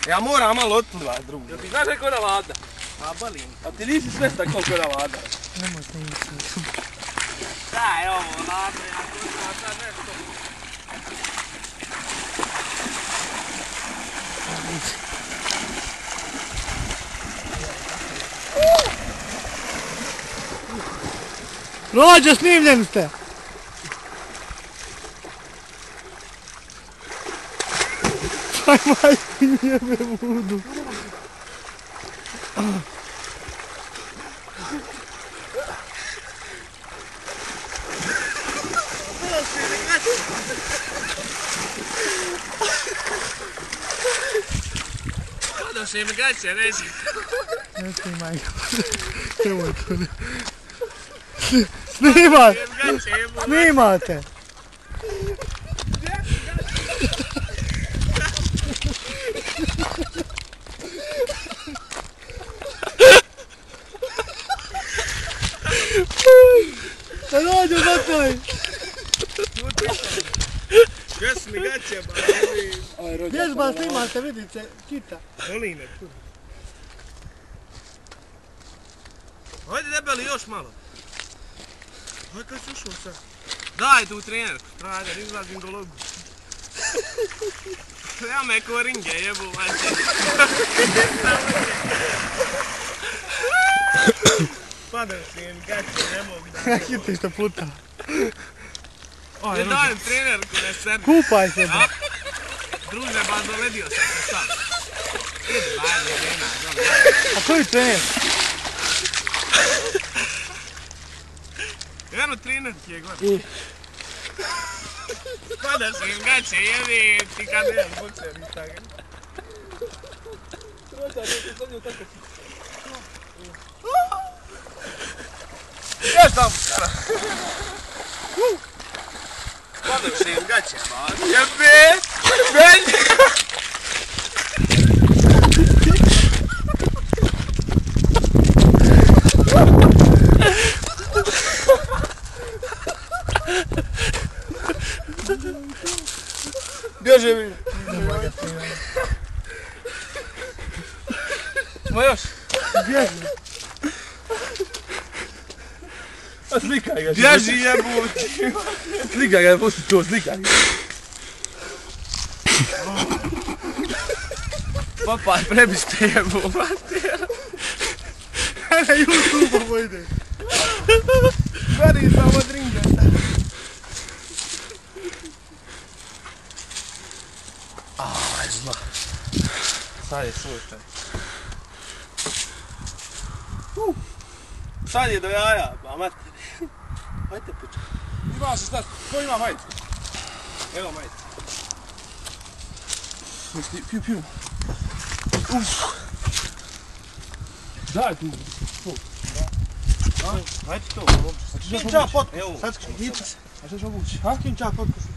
Ja moram malo otplivat drugo. Jel ti znaš kako je ladna? A balim. A ti nisi svjestan koliko je ladna? Nemoj se ići. Daj ovo, ladno, ja kućam sad nešto. Rođo, snimljeni ste! Aj majke mi jebe budu. Kada se im gaće reći? Ne snimaj. Nemoj to ne. Snimaj! Snimate! Rođo, gotovi! Gdje su mi gaće, ba? Vježba snimate, vidite, kita. Boli me tu. Hajde debeli još malo. Hajde kad si ušao sad. Daj tu trenerku, trajer, izlazim do logu. Ja me ko ringe jebu, vađe. Padam si im gaće, ne mogu da... Hiti što pluta. Ne dajem trenerku, ne sebe. Kupaj se da. Druže, ba doledio sam se sam. Idi, bajde, nema, dobro. A koji trener? Eno trenerki je gore. Pada se im gaće, jebi, ti kad idem bukser i tako. Još tam puskara. Padam se im gaće, ba. Jebe! Benji! Bježe mi. Smo još? Bježi. A slikaj ga. Bježi jebuti! Slikaj ga, pusti to, slikaj ga. Papa, prebiste jebuvati. Na YouTube ovo ide. Veri samo od ringeta. Aj, zla. Sad je slušaj. Sad je do jaja, ba mater. Hajde pička. Ima se stati, ko ima majicu? Evo majica. Piju, piju. Daj tu. Hajde to. Kinča potku. Evo. Sad skinča. A što ću obući? Kinča potku.